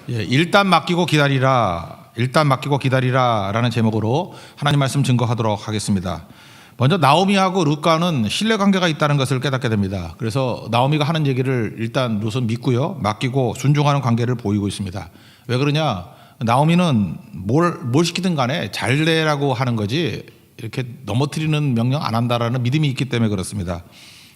예, 일단 맡기고 기다리라. 일단 맡기고 기다리라라는 제목으로 하나님 말씀 증거하도록 하겠습니다. 먼저 나오미하고 룻과는 신뢰 관계가 있다는 것을 깨닫게 됩니다. 그래서 나오미가 하는 얘기를 일단 룻은 믿고요, 맡기고 순종하는 관계를 보이고 있습니다. 왜 그러냐? 나오미는 뭘 시키든 간에 잘 되라고 하는 거지 이렇게 넘어뜨리는 명령 안 한다라는 믿음이 있기 때문에 그렇습니다.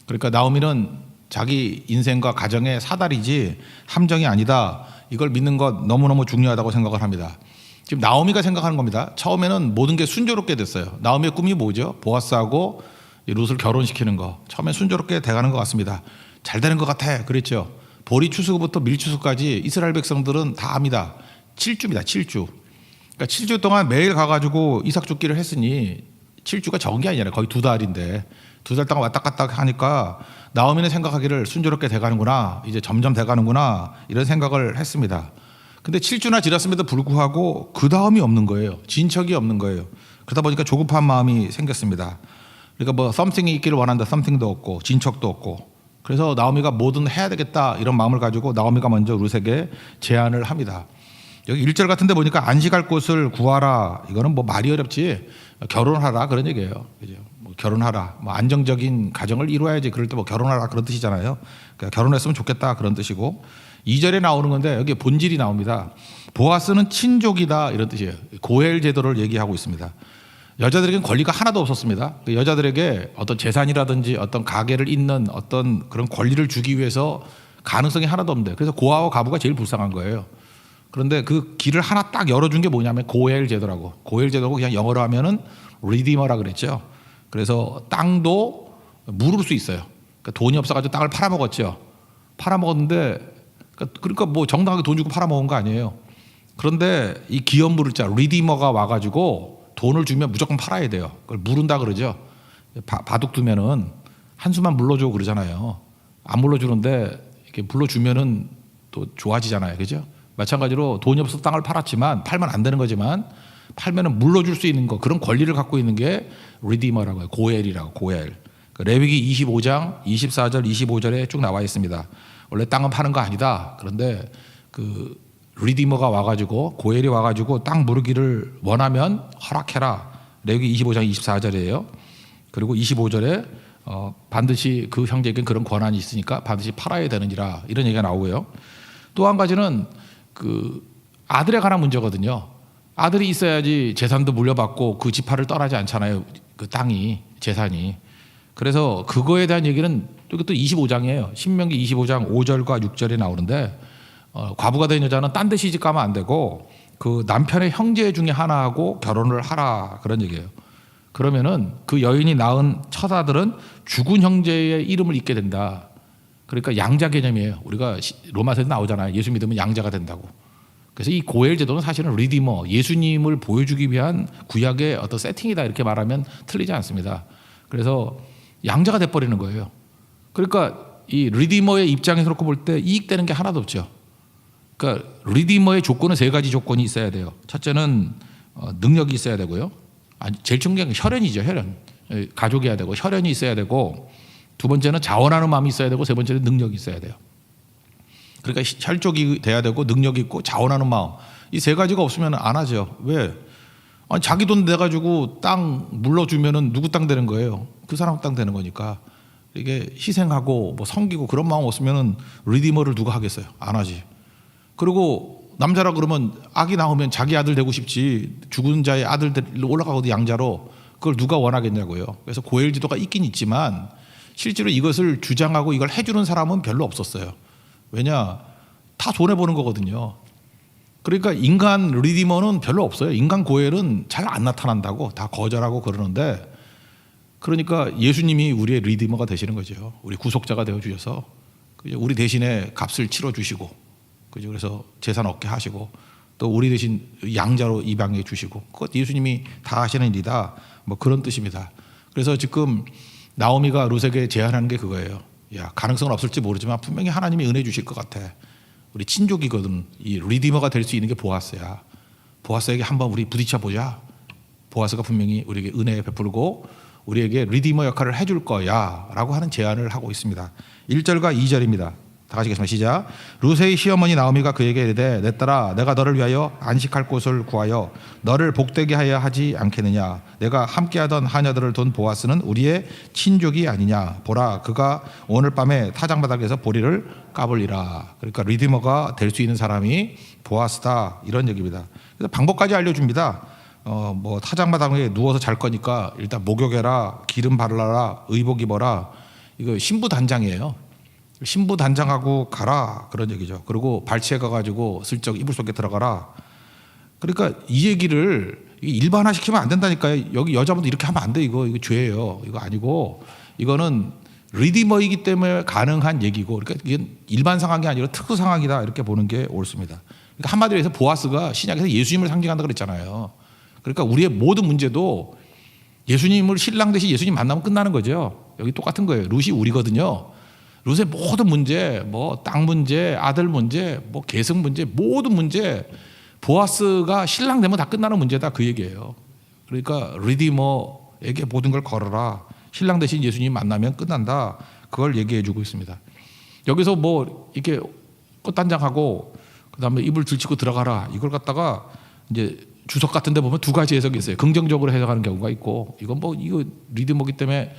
그러니까 나오미는 자기 인생과 가정의 사다리지 함정이 아니다. 이걸 믿는 것 너무너무 중요하다고 생각을 합니다. 지금 나오미가 생각하는 겁니다. 처음에는 모든 게 순조롭게 됐어요. 나오미의 꿈이 뭐죠? 보아스하고 룻을 결혼시키는 거. 처음에 순조롭게 돼가는 것 같습니다. 잘 되는 것 같아. 그랬죠. 보리 추수부터 밀 추수까지 이스라엘 백성들은 다 압니다. 7주입니다. 7주. 그러니까 7주 동안 매일 가가지고 이삭 줍기를 했으니 7주가 적은 게 아니라 거의 2달인데 2달 동안 왔다 갔다 하니까 나오미는 생각하기를 순조롭게 돼가는구나, 이제 점점 돼가는구나, 이런 생각을 했습니다. 근데 7주나 지났음에도 불구하고 그 다음이 없는 거예요. 진척이 없는 거예요. 그러다 보니까 조급한 마음이 생겼습니다. 그러니까 뭐 something이 있기를 원한다, something도 없고 진척도 없고. 그래서 나오미가 뭐든 해야 되겠다 이런 마음을 가지고 나오미가 먼저 룻에게 제안을 합니다. 여기 1절 같은 데 보니까 안식할 곳을 구하라. 이거는 뭐 말이 어렵지, 결혼하라 그런 얘기예요. 그죠? 뭐 결혼하라, 뭐 안정적인 가정을 이루어야지, 그럴 때 뭐 결혼하라 그런 뜻이잖아요. 그러니까 결혼했으면 좋겠다 그런 뜻이고, 2절에 나오는 건데 여기 본질이 나옵니다. 보아스는 친족이다 이런 뜻이에요. 고엘 제도를 얘기하고 있습니다. 여자들에게는 권리가 하나도 없었습니다. 여자들에게 어떤 재산이라든지 어떤 가계를 잇는 어떤 그런 권리를 주기 위해서 가능성이 하나도 없는데, 그래서 고아와 가부가 제일 불쌍한 거예요. 그런데 그 길을 하나 딱 열어준 게 뭐냐면 고엘 제도라고. 고엘 제도고 그냥 영어로 하면은 리디머라 그랬죠. 그래서 땅도 물을 수 있어요. 그러니까 돈이 없어가지고 땅을 팔아먹었죠. 팔아먹었는데, 그러니까 뭐 정당하게 돈 주고 팔아먹은 거 아니에요. 그런데 이 기업 물을 자 리디머가 와가지고 돈을 주면 무조건 팔아야 돼요. 그걸 물은다 그러죠. 바둑 두면은 한 수만 물러줘 그러잖아요. 안 물러주는데 이렇게 물러주면은 또 좋아지잖아요. 그죠? 마찬가지로 돈이 없어서 땅을 팔았지만, 팔면 안 되는 거지만 팔면은 물러줄 수 있는 거, 그런 권리를 갖고 있는 게 리디머라고 해요. 고엘이라고. 고엘. 레위기 25장 24절 25절에 쭉 나와 있습니다. 원래 땅은 파는 거 아니다. 그런데 그 리디머가 와가지고, 고엘이 와가지고 땅 무르기를 원하면 허락해라. 레위기 25장 24절이에요. 그리고 25절에 반드시 그 형제에겐 그런 권한이 있으니까 반드시 팔아야 되느니라, 이런 얘기가 나오고요. 또 한 가지는 그 아들에 관한 문제거든요. 아들이 있어야지 재산도 물려받고 그 지파를 떠나지 않잖아요. 그 땅이, 재산이. 그래서 그거에 대한 얘기는 또 25장이에요. 신명기 25장 5절과 6절에 나오는데, 과부가 된 여자는 딴 데 시집 가면 안 되고 그 남편의 형제 중에 하나하고 결혼을 하라, 그런 얘기예요. 그러면은 그 여인이 낳은 첫 아들은 죽은 형제의 이름을 잇게 된다. 그러니까 양자 개념이에요. 우리가 로마서에도 나오잖아요. 예수 믿으면 양자가 된다고. 그래서 이 고엘 제도는 사실은 리디머, 예수님을 보여주기 위한 구약의 어떤 세팅이다, 이렇게 말하면 틀리지 않습니다. 그래서 양자가 돼버리는 거예요. 그러니까 이 리디머의 입장에서 놓고 볼 때 이익되는 게 하나도 없죠. 그러니까 리디머의 조건은 3가지 조건이 있어야 돼요. 첫째는 능력이 있어야 되고요. 제일 중요한 게 혈연이죠. 혈연. 가족이어야 되고 혈연이 있어야 되고, 두 번째는 자원하는 마음이 있어야 되고, 세 번째는 능력이 있어야 돼요. 그러니까 혈족이 돼야 되고 능력이 있고 자원하는 마음, 이 3가지가 없으면 안 하죠. 왜? 아니, 자기 돈 내가지고 땅 물러주면은 누구 땅 되는 거예요? 그 사람 땅 되는 거니까. 이게 희생하고 뭐 섬기고 그런 마음 없으면은 리디머를 누가 하겠어요? 안 하지. 그리고 남자라 그러면 아기 나오면 자기 아들 되고 싶지, 죽은 자의 아들 올라가거든, 양자로. 그걸 누가 원하겠냐고요. 그래서 고엘 지도가 있긴 있지만 실제로 이것을 주장하고 이걸 해주는 사람은 별로 없었어요. 왜냐? 다 손해보는 거거든요. 그러니까 인간 리디머는 별로 없어요. 인간 고엘은 잘 안 나타난다고 다 거절하고 그러는데, 그러니까 예수님이 우리의 리디머가 되시는 거죠. 우리 구속자가 되어주셔서 우리 대신에 값을 치러주시고, 그래서 재산 얻게 하시고, 또 우리 대신 양자로 입양해 주시고, 그것 예수님이 다 하시는 일이다, 뭐 그런 뜻입니다. 그래서 지금 나오미가 룻에게 제안하는 게 그거예요. 야, 가능성은 없을지 모르지만 분명히 하나님이 은혜 주실 것 같아. 우리 친족이거든. 이 리디머가 될 수 있는 게 보아스야. 보아스에게 한번 우리 부딪혀 보자. 보아스가 분명히 우리에게 은혜 베풀고 우리에게 리디머 역할을 해줄 거야 라고 하는 제안을 하고 있습니다. 1절과 2절입니다. 다 같이 읽겠습니다. 시작. 룻의 시어머니 나오미가 그에게 이르되 내 딸아 내가 너를 위하여 안식할 곳을 구하여 너를 복되게 하여 하지 않겠느냐. 내가 함께하던 하녀들을 둔 보아스는 우리의 친족이 아니냐. 보라 그가 오늘 밤에 타작마당에서 보리를 까불리라. 그러니까 리디머가 될 수 있는 사람이 보아스다 이런 얘기입니다. 그래서 방법까지 알려줍니다. 뭐 타작마당에 누워서 잘 거니까 일단 목욕해라, 기름 바르라, 의복 입어라. 이거 신부 단장이에요. 신부 단장하고 가라 그런 얘기죠. 그리고 발치해 가가지고 슬쩍 이불 속에 들어가라. 그러니까 이 얘기를 일반화시키면 안 된다니까요. 여기 여자분들 이렇게 하면 안 돼. 이거 죄예요. 이거 아니고 이거는 리디머이기 때문에 가능한 얘기고, 그러니까 이게 일반 상황이 아니라 특수 상황이다 이렇게 보는 게 옳습니다. 그러니까 한마디로 해서 보아스가 신약에서 예수님을 상징한다 그랬잖아요. 그러니까 우리의 모든 문제도 예수님을 신랑 대신 예수님 만나면 끝나는 거죠. 여기 똑같은 거예요. 룻이 우리거든요. 룻의 모든 문제, 뭐 땅 문제, 아들 문제, 뭐 계승 문제, 모든 문제 보아스가 신랑 되면 다 끝나는 문제다 그 얘기예요. 그러니까 리디머에게 모든 걸 걸어라. 신랑 대신 예수님 만나면 끝난다. 그걸 얘기해 주고 있습니다. 여기서 뭐 이렇게 꽃단장하고 그다음에 이불 들치고 들어가라. 이걸 갖다가 이제 주석 같은 데 보면 두 가지 해석이 있어요. 긍정적으로 해석하는 경우가 있고, 이건 뭐 이거 리디머기 때문에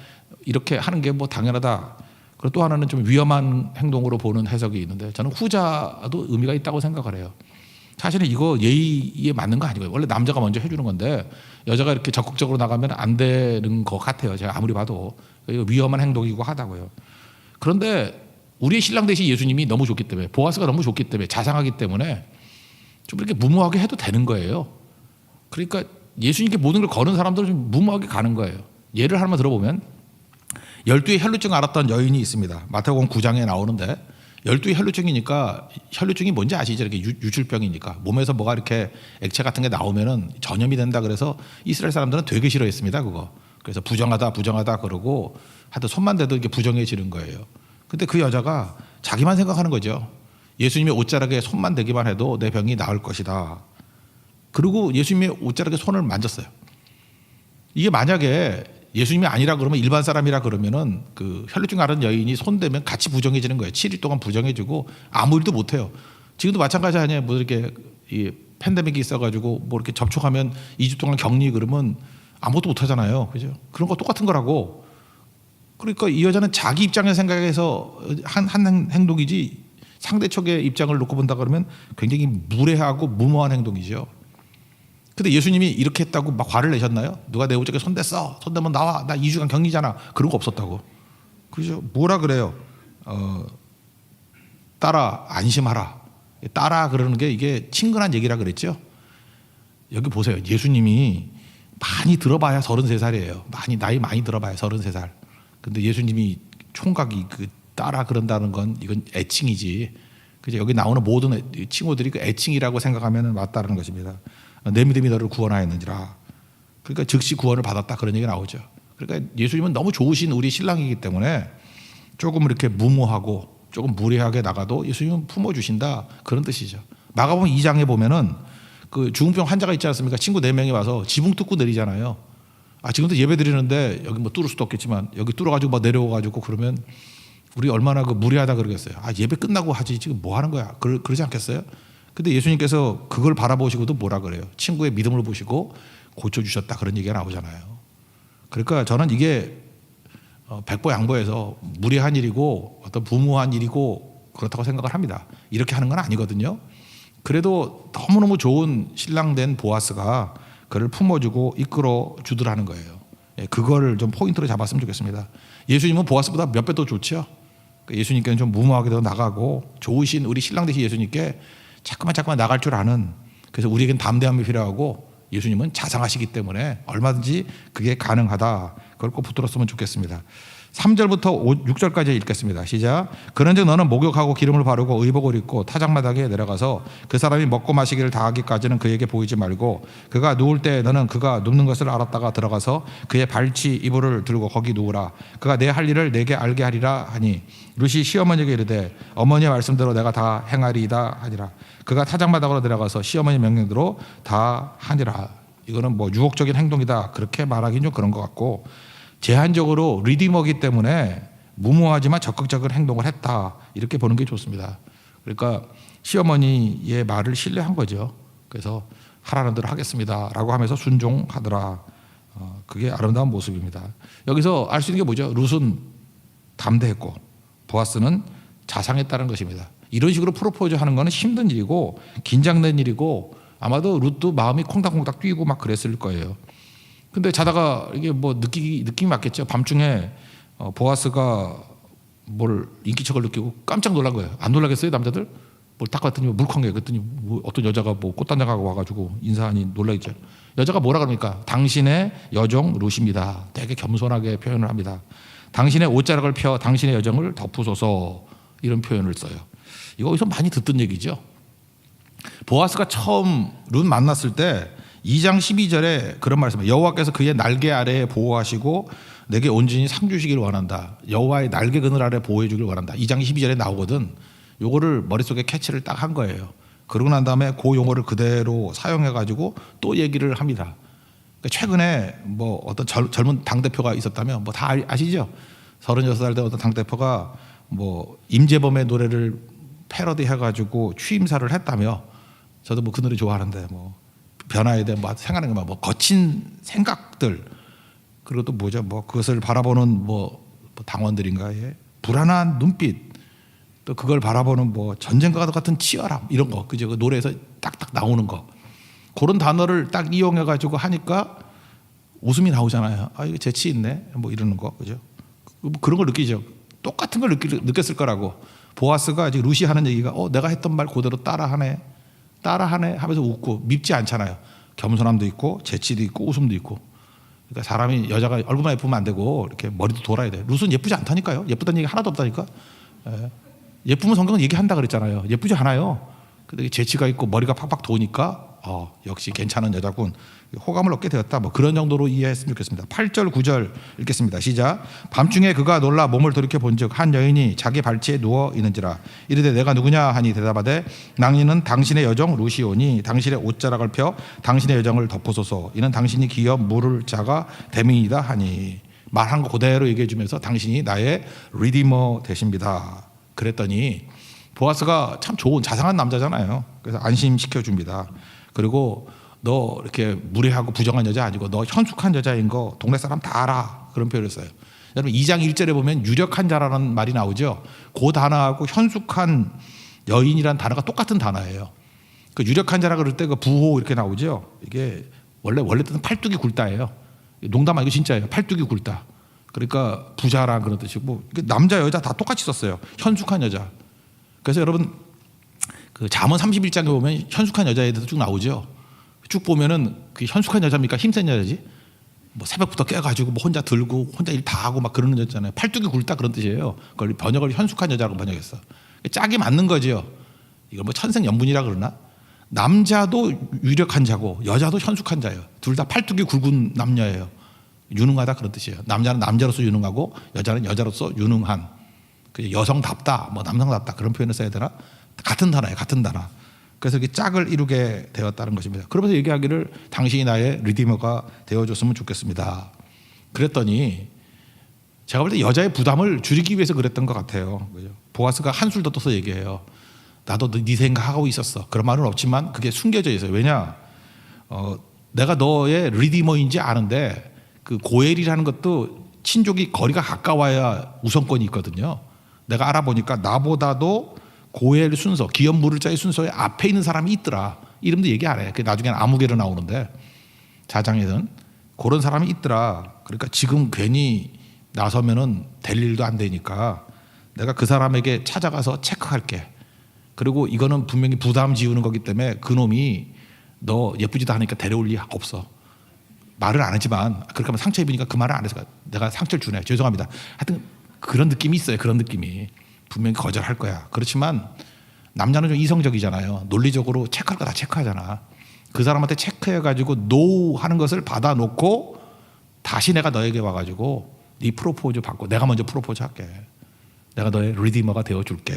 이렇게 하는 게 뭐 당연하다. 그리고 또 하나는 좀 위험한 행동으로 보는 해석이 있는데, 저는 후자도 의미가 있다고 생각을 해요. 사실은 이거 예의에 맞는 거 아니고요. 원래 남자가 먼저 해주는 건데 여자가 이렇게 적극적으로 나가면 안 되는 것 같아요. 제가 아무리 봐도 이거 위험한 행동이고 하다고요. 그런데 우리의 신랑 대신 예수님이 너무 좋기 때문에, 보아스가 너무 좋기 때문에, 자상하기 때문에 좀 이렇게 무모하게 해도 되는 거예요. 그러니까 예수님께 모든 걸 거는 사람들은 좀 무모하게 가는 거예요. 예를 하나만 들어보면 12의 혈루증을 앓았던 여인이 있습니다. 마태복음 9장에 나오는데 12의 혈루증이니까, 혈루증이 뭔지 아시죠? 이렇게 유출병이니까 몸에서 뭐가 이렇게 액체 같은 게 나오면은 전염이 된다 그래서 이스라엘 사람들은 되게 싫어했습니다. 그거. 그래서 부정하다 그러고 하여튼 손만 대도 이게 부정해지는 거예요. 근데 그 여자가 자기만 생각하는 거죠. 예수님의 옷자락에 손만 대기만 해도 내 병이 나을 것이다. 그리고 예수님의 옷자락에 손을 만졌어요. 이게 만약에 예수님이 아니라 그러면, 일반 사람이라 그러면은 그 혈루증 앓은 여인이 손대면 같이 부정해지는 거예요. 7일 동안 부정해지고 아무 일도 못 해요. 지금도 마찬가지 아니에요. 뭐 이렇게 이 팬데믹이 있어가지고 뭐 이렇게 접촉하면 2주 동안 격리 그러면 아무것도 못 하잖아요. 그죠? 그런 거 똑같은 거라고. 그러니까 이 여자는 자기 입장에서 생각해서 한 행동이지, 상대척의 입장을 놓고 본다 그러면 굉장히 무례하고 무모한 행동이죠. 근데 예수님이 이렇게 했다고 막 화를 내셨나요? 누가 내 옷자락에 손댔어? 손대면 나와. 나 2주간 격리잖아. 그런 거 없었다고. 그죠? 뭐라 그래요? 딸아 안심하라. 딸아 그러는 게 이게 친근한 얘기라 그랬죠. 여기 보세요. 예수님이 많이 들어봐야 33살이에요. 나이 많이 들어봐야 33살. 근데 예수님이 총각이 그 딸아 그런다는 건 이건 애칭이지. 그죠? 여기 나오는 모든 친구들이 그 애칭이라고 생각하면 맞다는 것입니다. 내 믿음이 너를 구원하였느니라. 그러니까 즉시 구원을 받았다 그런 얘기가 나오죠. 그러니까 예수님은 너무 좋으신 우리 신랑이기 때문에 조금 이렇게 무모하고 조금 무례하게 나가도 예수님은 품어주신다 그런 뜻이죠. 마가복음 2장에 보면은 그 중풍병 환자가 있지 않습니까? 친구 4명이 와서 지붕 뚫고 내리잖아요. 지금도 예배 드리는데 여기 뭐 뚫을 수도 없겠지만 여기 뚫어가지고 막 내려와가지고 그러면 우리 얼마나 그 무례하다 그러겠어요. 예배 끝나고 하지 지금 뭐 하는 거야? 그러지 않겠어요? 근데 예수님께서 그걸 바라보시고도 뭐라 그래요? 친구의 믿음을 보시고 고쳐주셨다 그런 얘기가 나오잖아요. 그러니까 저는 이게 백보양보해서 무례한 일이고 어떤 무모한 일이고 그렇다고 생각을 합니다. 이렇게 하는 건 아니거든요. 그래도 너무너무 좋은 신랑 된 보아스가 그를 품어주고 이끌어 주더라는 거예요. 그거를 좀 포인트로 잡았으면 좋겠습니다. 예수님은 보아스보다 몇 배 더 좋죠. 예수님께는 좀 무모하게 더 나가고 좋으신 우리 신랑 되신 예수님께 자꾸만 나갈 줄 아는, 그래서 우리에겐 담대함이 필요하고 예수님은 자상하시기 때문에 얼마든지 그게 가능하다. 그걸 꼭 붙들었으면 좋겠습니다. 3절부터 6절까지 읽겠습니다. 시작. 그런즉 너는 목욕하고 기름을 바르고 의복을 입고 타작마당에 내려가서 그 사람이 먹고 마시기를 다하기까지는 그에게 보이지 말고 그가 누울 때 너는 그가 눕는 것을 알았다가 들어가서 그의 발치 이불을 들고 거기 누우라. 그가 내 할 일을 내게 알게 하리라 하니 룻이 시어머니에게 이르되 어머니의 말씀대로 내가 다 행하리이다 하니라. 그가 타작마당으로 내려가서 시어머니 명령대로 다 하니라. 이거는 뭐 유혹적인 행동이다 그렇게 말하기는 좀 그런 것 같고, 제한적으로 리디머기 때문에 무모하지만 적극적인 행동을 했다. 이렇게 보는 게 좋습니다. 그러니까 시어머니의 말을 신뢰한 거죠. 그래서 하라는 대로 하겠습니다라고 하면서 순종하더라. 그게 아름다운 모습입니다. 여기서 알 수 있는 게 뭐죠? 룻은 담대했고 보아스는 자상했다는 것입니다. 이런 식으로 프로포즈 하는 거는 힘든 일이고 긴장된 일이고 아마도 룻도 마음이 콩닥콩닥 뛰고 막 그랬을 거예요. 근데 자다가 이게 뭐 느낌이 맞겠죠. 밤중에 보아스가 뭘 인기척을 느끼고 깜짝 놀란 거예요. 안 놀라겠어요, 남자들? 뭘 딱 봤더니 물컹해. 그랬더니 뭐 어떤 여자가 뭐 꽃단장하고 와가지고 인사하니 놀라겠죠. 여자가 뭐라 그럽니까? 당신의 여종 룻입니다. 되게 겸손하게 표현을 합니다. 당신의 옷자락을 펴 당신의 여정을 덮으소서, 이런 표현을 써요. 이거 어디서 많이 듣던 얘기죠. 보아스가 처음 룻 만났을 때 2장 12절에 그런 말씀이에요. 여호와께서 그의 날개 아래에 보호하시고 내게 온전히 상 주시기를 원한다. 여호와의 날개 그늘 아래 보호해 주기를 원한다. 2장 12절에 나오거든. 요거를 머릿속에 캐치를 딱 한 거예요. 그러고 난 다음에 그 용어를 그대로 사용해 가지고 또 얘기를 합니다. 그러니까 최근에 뭐 어떤 젊은 당대표가 있었다면 뭐 다 아시죠? 36살 된 어떤 당대표가 뭐 임재범의 노래를 패러디 해가지고 취임사를 했다며. 저도 뭐 그 노래 좋아하는데 뭐 변화에 대한 뭐 생각하는 거 뭐 거친 생각들, 그리고 또 뭐죠? 뭐 그것을 바라보는 뭐 당원들인가의 불안한 눈빛, 또 그걸 바라보는 뭐 전쟁과 같은 치열함, 이런 거, 그죠? 그 노래에서 딱딱 나오는 거, 그런 단어를 딱 이용해 가지고 하니까 웃음이 나오잖아요. 아, 이거 재치 있네, 뭐 이러는 거, 그죠? 뭐 그런 걸 느끼죠. 똑같은 걸 느꼈을 거라고. 보아스가 이제 룻이 하는 얘기가 내가 했던 말 그대로 따라하네 하면서 웃고, 밉지 않잖아요. 겸손함도 있고 재치도 있고 웃음도 있고. 그러니까 사람이, 여자가 얼굴만 예쁘면 안 되고 이렇게 머리도 돌아야 돼. 룻은 예쁘지 않다니까요. 예쁘다는 얘기 하나도 없다니까. 예쁘면 성경은 얘기한다 그랬잖아요. 예쁘지 않아요. 근데 재치가 있고 머리가 팍팍 도니까 역시 괜찮은 여자군, 호감을 얻게 되었다. 뭐 그런 정도로 이해했으면 좋겠습니다. 8절 9절 읽겠습니다. 시작. 밤중에 그가 놀라 몸을 돌이켜 본즉 한 여인이 자기 발치에 누워 있는지라. 이르되 내가 누구냐 하니 대답하되 낭인은 당신의 여종 루시오니 당신의 옷자락을 펴 당신의 여정을 덮으소서. 이는 당신이 기업 물을 자가 대민이다 하니. 말한 거 그대로 얘기해 주면서 당신이 나의 리디머 되십니다. 그랬더니 보아스가 참 좋은 자상한 남자잖아요. 그래서 안심시켜 줍니다. 그리고 너 이렇게 무례하고 부정한 여자 아니고 너 현숙한 여자인 거 동네 사람 다 알아. 그런 표현을 써요. 여러분 2장 1절에 보면 유력한 자라는 말이 나오죠. 그 단어하고 현숙한 여인이라는 단어가 똑같은 단어예요. 그 유력한 자라 그럴 때 그 부호 이렇게 나오죠. 이게 원래 뜻은 팔뚝이 굵다예요. 농담 아니고 진짜예요. 팔뚝이 굵다. 그러니까 부자란 그런 뜻이고, 남자 여자 다 똑같이 썼어요. 현숙한 여자. 그래서 여러분 그 잠언 31장에 보면 현숙한 여자에 대해서 쭉 나오죠. 쭉 보면은 그 현숙한 여자입니까? 힘센 여자지. 뭐 새벽부터 깨가지고 뭐 혼자 들고 혼자 일 다 하고 막 그러는 여자잖아요. 팔뚝이 굵다 그런 뜻이에요. 그걸 번역을 현숙한 여자라고 번역했어. 짝이 맞는 거죠. 이걸 뭐 천생연분이라 그러나? 남자도 유력한 자고 여자도 현숙한 자예요. 둘 다 팔뚝이 굵은 남녀예요. 유능하다 그런 뜻이에요. 남자는 남자로서 유능하고 여자는 여자로서 유능한, 여성답다, 뭐 남성답다 그런 표현을 써야 되나? 같은 단어예요, 같은 단어. 그래서 이게 짝을 이루게 되었다는 것입니다. 그러면서 얘기하기를 당신이 나의 리디머가 되어줬으면 좋겠습니다. 그랬더니 제가 볼 때 여자의 부담을 줄이기 위해서 그랬던 것 같아요. 보아스가 한술 더 떠서 얘기해요. 나도 네 생각하고 있었어. 그런 말은 없지만 그게 숨겨져 있어요. 왜냐? 내가 너의 리디머인지 아는데 그 고엘이라는 것도 친족이 거리가 가까워야 우선권이 있거든요. 내가 알아보니까 나보다도 고엘 순서, 기업 물을 자의 순서에 앞에 있는 사람이 있더라. 이름도 얘기 안 해. 그 나중에는 아무개로 나오는데 자장에는 그런 사람이 있더라. 그러니까 지금 괜히 나서면은 될 일도 안 되니까 내가 그 사람에게 찾아가서 체크할게. 그리고 이거는 분명히 부담 지우는 거기 때문에 그놈이 너 예쁘지도 않으니까 데려올 리 없어. 말을 안 하지만 그렇게 하면 상처 입으니까 그 말을 안 해서 내가 상처를 주네. 죄송합니다. 하여튼 그런 느낌이 있어요. 그런 느낌이. 분명히 거절할 거야. 그렇지만 남자는 좀 이성적이잖아요. 논리적으로 체크할 거 다 체크하잖아. 그 사람한테 체크해가지고 노 하는 것을 받아놓고 다시 내가 너에게 와가지고 네 프로포즈 받고 내가 먼저 프로포즈 할게. 내가 너의 리디머가 되어줄게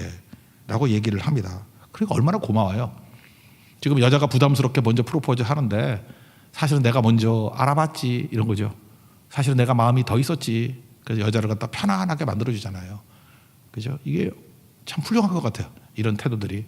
라고 얘기를 합니다. 그러니까 얼마나 고마워요. 지금 여자가 부담스럽게 먼저 프로포즈 하는데 사실은 내가 먼저 알아봤지 이런 거죠. 사실은 내가 마음이 더 있었지. 그래서 여자를 갖다 편안하게 만들어주잖아요. 그죠? 이게 참 훌륭한 것 같아요. 이런 태도들이.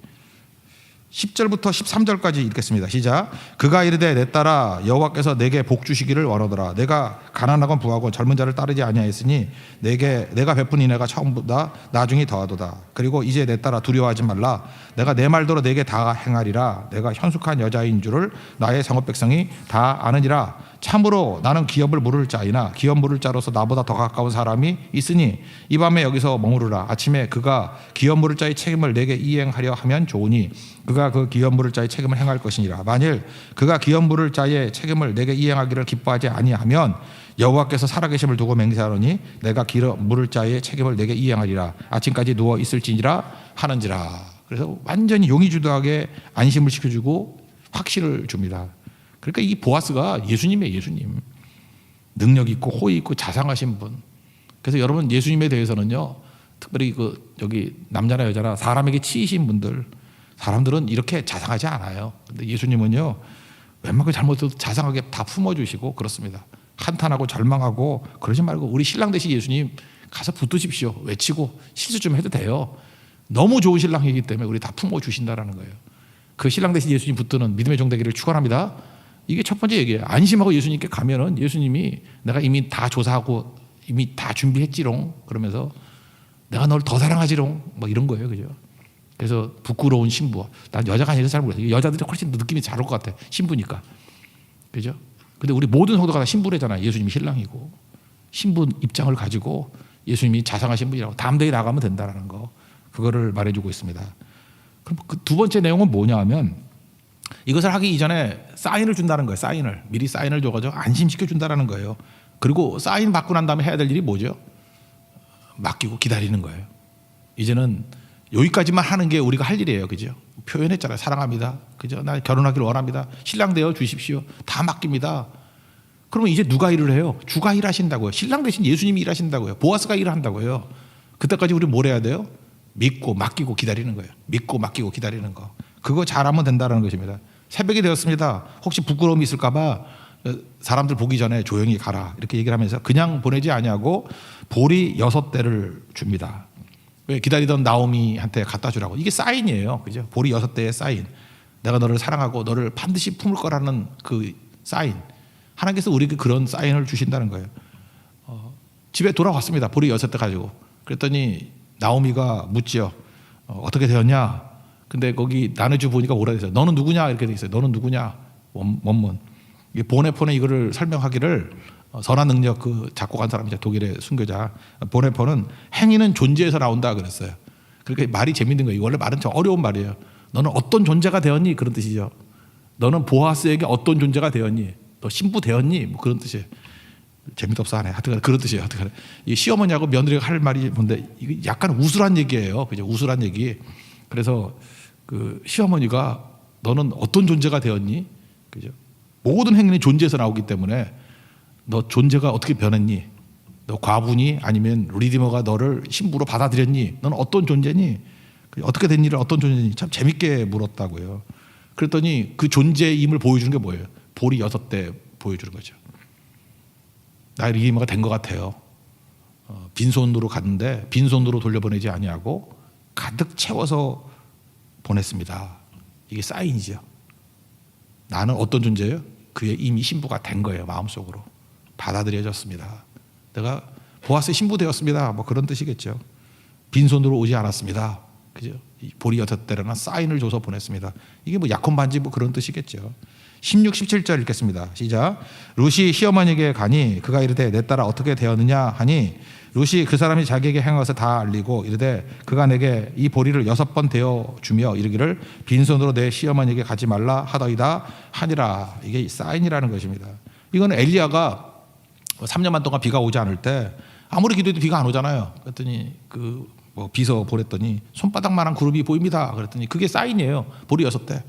10절부터 13절까지 읽겠습니다. 시작. 그가 이르되 내 딸아 여호와께서 내게 복 주시기를 원하더라. 내가 가난하건 부하건 젊은 자를 따르지 아니하였으니 내가 베푼 인애가 처음보다 나중이 더하도다. 그리고 이제 내 딸아 두려워하지 말라. 내가 내 말대로 내게 다 행하리라. 내가 현숙한 여자인 줄을 나의 성읍 백성이 다 아느니라. 참으로 나는 기업을 물을 자이나 기업 물을 자로서 나보다 더 가까운 사람이 있으니 이 밤에 여기서 머무르라. 아침에 그가 기업 물을 자의 책임을 내게 이행하려 하면 좋으니 그가 그 기업 물을 자의 책임을 행할 것이니라. 만일 그가 기업 물을 자의 책임을 내게 이행하기를 기뻐하지 아니하면 여호와께서 살아계심을 두고 맹세하노니 내가 기업 물을 자의 책임을 내게 이행하리라. 아침까지 누워 있을지니라 하는지라. 그래서 완전히 용의주도하게 안심을 시켜주고 확신을 줍니다. 그러니까 이 보아스가 예수님이에요. 예수님. 능력 있고 호의 있고 자상하신 분. 그래서 여러분 예수님에 대해서는요, 특별히 여기 남자나 여자나 사람에게 치이신 분들, 사람들은 이렇게 자상하지 않아요. 근데 예수님은요, 웬만큼 잘못해도 자상하게 다 품어주시고 그렇습니다. 한탄하고 절망하고 그러지 말고 우리 신랑 되신 예수님 가서 붙드십시오. 외치고 실수 좀 해도 돼요. 너무 좋은 신랑이기 때문에 우리 다 품어주신다라는 거예요. 그 신랑 되신 예수님 붙드는 믿음의 종 되기를 축원합니다. 이게 첫 번째 얘기예요. 안심하고 예수님께 가면은 예수님이 내가 이미 다 조사하고 이미 다 준비했지롱 그러면서 내가 널 더 사랑하지롱 뭐 이런 거예요. 그죠? 그래서 부끄러운 신부. 난 여자가 아니라서 잘 모르겠어요. 여자들이 훨씬 더 느낌이 잘 올 것 같아. 신부니까. 그죠? 근데 우리 모든 성도가 다 신부래잖아요. 예수님이 신랑이고. 신부 입장을 가지고 예수님이 자상하신 분이라고 담대히 나가면 된다는 거. 그거를 말해주고 있습니다. 그럼 그 두 번째 내용은 뭐냐 하면 이것을 하기 이전에 사인을 준다는 거예요. 사인을. 미리 사인을 줘가지고 안심시켜 준다는 거예요. 그리고 사인 받고 난 다음에 해야 될 일이 뭐죠? 맡기고 기다리는 거예요. 이제는 여기까지만 하는 게 우리가 할 일이에요. 그죠? 표현했잖아요. 사랑합니다. 그죠? 나 결혼하기를 원합니다. 신랑 되어 주십시오. 다 맡깁니다. 그러면 이제 누가 일을 해요? 주가 일하신다고요. 신랑 대신 예수님이 일하신다고요. 보아스가 일을 한다고요. 그때까지 우리 뭘 해야 돼요? 믿고 맡기고 기다리는 거예요. 믿고 맡기고 기다리는 거. 그거 잘하면 된다는 것입니다. 새벽이 되었습니다. 혹시 부끄러움이 있을까 봐 사람들 보기 전에 조용히 가라 이렇게 얘기를 하면서 그냥 보내지 아니하고 보리 6대를 줍니다. 왜 기다리던 나오미한테 갖다 주라고. 이게 사인이에요. 그죠? 보리 6대의 사인. 내가 너를 사랑하고 너를 반드시 품을 거라는 그 사인. 하나님께서 우리에게 그런 사인을 주신다는 거예요. 집에 돌아왔습니다. 보리 6대 가지고. 그랬더니 나오미가 묻지요. 어떻게 되었냐? 근데 거기 나눠주 보니까 뭐라 했어요? 너는 누구냐? 이렇게 돼 있어요. 너는 누구냐? 원문. 보네폰에 이거를 설명하기를 선한 능력 그 작곡한 사람이죠. 독일의 순교자. 보네폰은 행위는 존재에서 나온다 그랬어요. 그러니까 말이 재밌는 거예요. 원래 말은 좀 어려운 말이에요. 너는 어떤 존재가 되었니? 그런 뜻이죠. 너는 보아스에게 어떤 존재가 되었니? 너 신부 되었니? 뭐 그런 뜻이에요. 재미도 없어 하네. 하여튼 그런 뜻이에요. 하여튼 이 시어머니하고 며느리가 할 말이 뭔데 이게 약간 우술한 얘기예요. 그죠? 우술한 얘기. 그래서 그 시어머니가 너는 어떤 존재가 되었니? 그죠? 모든 행위는 존재에서 나오기 때문에 너 존재가 어떻게 변했니? 너 과부니? 아니면 리디머가 너를 신부로 받아들였니? 너는 어떤 존재니? 어떻게 된 일을 어떤 존재니? 참 재밌게 물었다고요. 그랬더니 그 존재임을 보여주는 게 뭐예요? 보리 6대 보여주는 거죠. 나 리디머가 된 것 같아요. 빈손으로 갔는데 빈손으로 돌려보내지 아니하고 가득 채워서 보냈습니다. 이게 사인이죠. 나는 어떤 존재예요? 그의 이미 신부가 된 거예요. 마음속으로 받아들여졌습니다. 내가 보아스의 신부 되었습니다. 뭐 그런 뜻이겠죠. 빈손으로 오지 않았습니다. 그죠? 보리 6대라는 사인을 줘서 보냈습니다. 이게 뭐 약혼 반지 뭐 그런 뜻이겠죠. 16, 17절 읽겠습니다. 시작. 룻이 시어머니에게 가니 그가 이르되 내 딸아 어떻게 되었느냐 하니 룻이 그 사람이 자기에게 행한 것을 다 알리고 이르되 그가 내게 이 보리를 6번 되어 주며 이르기를 빈손으로 내 시어머니에게 가지 말라 하더이다 하니라. 이게 사인이라는 것입니다. 이건 엘리야가 3년만 동안 비가 오지 않을 때 아무리 기도해도 비가 안 오잖아요. 그랬더니 비서 보냈더니 손바닥만한 그룹이 보입니다. 그랬더니 그게 사인이에요. 보리 6대.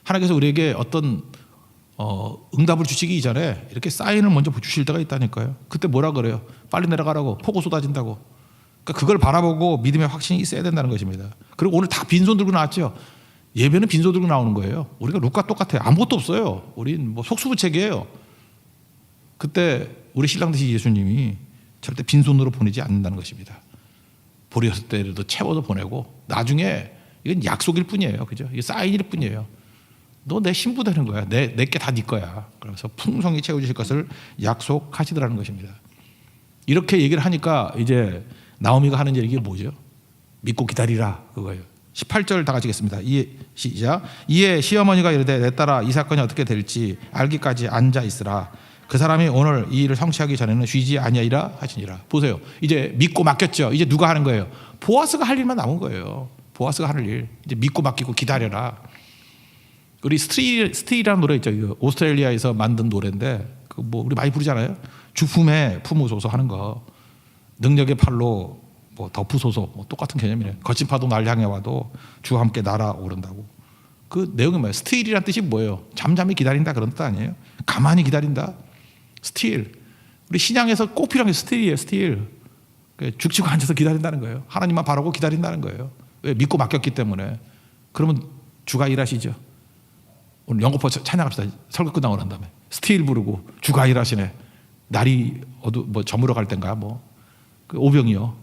하나님께서 우리에게 어떤 응답을 주시기 이전에 이렇게 사인을 먼저 주실 때가 있다니까요. 그때 뭐라 그래요? 빨리 내려가라고. 폭우 쏟아진다고. 그러니까 그걸 바라보고 믿음의 확신이 있어야 된다는 것입니다. 그리고 오늘 다 빈손 들고 나왔죠. 예배는 빈손 들고 나오는 거예요. 우리가 룻과 똑같아요. 아무것도 없어요. 우린 속수무책이에요. 그때 우리 신랑 되신 예수님이 절대 빈손으로 보내지 않는다는 것입니다. 보리였을 때라도 채워서 보내고 나중에 이건 약속일 뿐이에요. 그죠? 이게 사인일 뿐이에요. 너 내 신부 되는 거야. 내게 다 네 거야. 그래서 풍성히 채워주실 것을 약속하시더라는 것입니다. 이렇게 얘기를 하니까 이제 나오미가 하는 얘기 뭐죠? 믿고 기다리라 그거예요. 18절 다 같이 읽겠습니다. 시작. 이에 시어머니가 이르되 내 딸아 이 사건이 어떻게 될지 알기까지 앉아 있으라. 그 사람이 오늘 이 일을 성취하기 전에는 쉬지 아니하리라 하시니라. 보세요. 이제 믿고 맡겼죠. 이제 누가 하는 거예요? 보아스가 할 일만 남은 거예요. 보아스가 하는 일. 이제 믿고 맡기고 기다려라. 우리 스틸이라는 노래 있죠. 오스트레일리아에서 만든 노래인데 그 뭐 우리 많이 부르잖아요. 주품에 품으소서 하는 거. 능력의 팔로 뭐 덮으소서 뭐 똑같은 개념이네요. 거친 파도 날 향해 와도 주와 함께 날아오른다고. 그 내용이 뭐예요? 스틸이란 뜻이 뭐예요? 잠잠히 기다린다 그런 뜻 아니에요? 가만히 기다린다. 스틸. 우리 신앙에서 꼭 필요한 게 스틸이에요. 스틸. 죽치고 앉아서 기다린다는 거예요. 하나님만 바라고 기다린다는 거예요. 왜? 믿고 맡겼기 때문에. 그러면 주가 일하시죠. 오늘 영거포 찬양합시다. 설교 끝나고 난 다음에 스틸 부르고 주가 일하시네. 날이 뭐 저물어 갈 땐가 뭐 그 오병이요.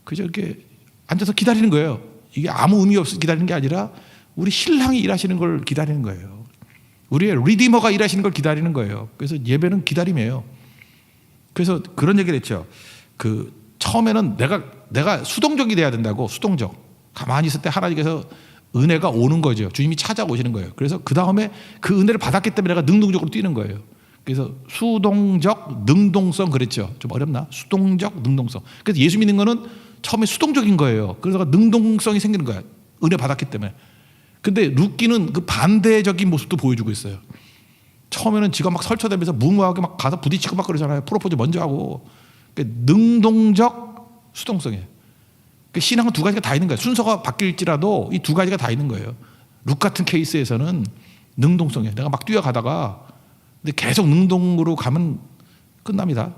그저 이렇게 앉아서 기다리는 거예요. 이게 아무 의미 없이 기다리는 게 아니라 우리 신랑이 일하시는 걸 기다리는 거예요. 우리의 리디머가 일하시는 걸 기다리는 거예요. 그래서 예배는 기다림이에요. 그래서 그런 얘기를 했죠. 그 처음에는 내가 수동적이 돼야 된다고. 수동적. 가만히 있을 때 하나님께서 은혜가 오는 거죠. 주님이 찾아오시는 거예요. 그래서 그 다음에 그 은혜를 받았기 때문에 내가 능동적으로 뛰는 거예요. 그래서 수동적 능동성 그랬죠. 좀 어렵나? 수동적 능동성. 그래서 예수 믿는 거는 처음에 수동적인 거예요. 그래서 능동성이 생기는 거야. 은혜 받았기 때문에. 근데 룻기는 그 반대적인 모습도 보여주고 있어요. 처음에는 지가 막 설쳐대면서 무모하게 막 가서 부딪히고 막 그러잖아요. 프로포즈 먼저 하고. 그러니까 능동적 수동성이에요. 그 신앙은 두 가지가 다 있는 거예요. 순서가 바뀔지라도 이 두 가지가 다 있는 거예요. 룻 같은 케이스에서는 능동성이에요. 내가 막 뛰어가다가 근데 계속 능동으로 가면 끝납니다.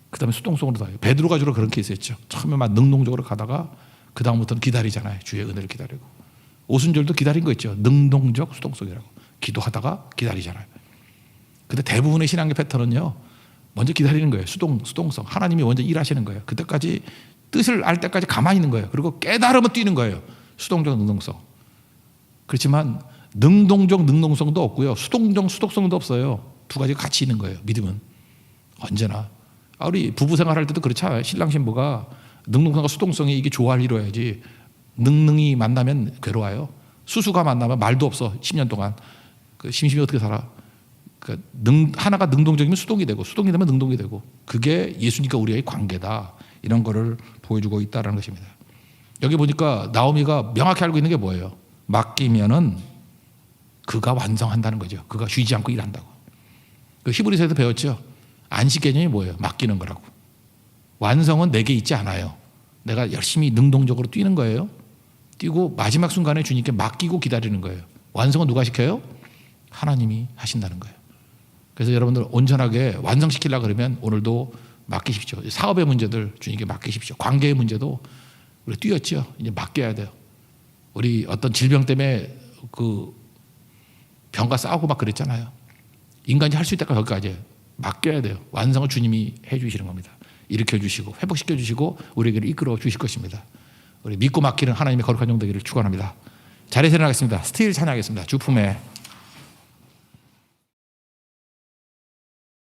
그 다음에 수동성으로 가요. 베드로가 주로 그런 케이스였죠. 처음에 막 능동적으로 가다가 그 다음부터는 기다리잖아요. 주의 은혜를 기다리고. 오순절도 기다린 거 있죠. 능동적 수동성이라고. 기도하다가 기다리잖아요. 근데 대부분의 신앙의 패턴은요. 먼저 기다리는 거예요. 수동성. 하나님이 먼저 일하시는 거예요. 그때까지 뜻을 알 때까지 가만히 있는 거예요. 그리고 깨달으면 뛰는 거예요. 수동적 능동성. 그렇지만 능동적 능동성도 없고요. 수동적 수동성도 없어요. 두 가지가 같이 있는 거예요. 믿음은. 언제나. 우리 부부 생활할 때도 그렇잖아요. 신랑 신부가 능동성과 수동성이 이게 조화를 이루어야지. 능능이 만나면 괴로워요. 수수가 만나면 말도 없어. 10년 동안. 그 심심히 어떻게 살아. 그러니까 하나가 능동적이면 수동이 되고 수동이 되면 능동이 되고 그게 예수님과 우리의 관계다. 이런 거를 보여주고 있다는 것입니다. 여기 보니까 나오미가 명확히 알고 있는 게 뭐예요? 맡기면은 그가 완성한다는 거죠. 그가 쉬지 않고 일한다고. 그 히브리서에서 배웠죠. 안식 개념이 뭐예요? 맡기는 거라고. 완성은 내게 있지 않아요. 내가 열심히 능동적으로 뛰는 거예요. 뛰고 마지막 순간에 주님께 맡기고 기다리는 거예요. 완성은 누가 시켜요? 하나님이 하신다는 거예요. 그래서 여러분들 온전하게 완성시키려고 그러면 오늘도 맡기십시오. 사업의 문제들 주님께 맡기십시오. 관계의 문제도 우리 뛰었죠. 이제 맡겨야 돼요. 우리 어떤 질병 때문에 그 병과 싸우고 막 그랬잖아요. 인간이 할 수 있다가 거기까지 맡겨야 돼요. 완성을 주님이 해 주시는 겁니다. 일으켜 주시고 회복시켜 주시고 우리에게 이끌어 주실 것입니다. 우리 믿고 맡기는 하나님의 거룩한 종 되기를 축원합니다. 자리에서 일어나겠습니다. 스틸 찬양하겠습니다. 주품에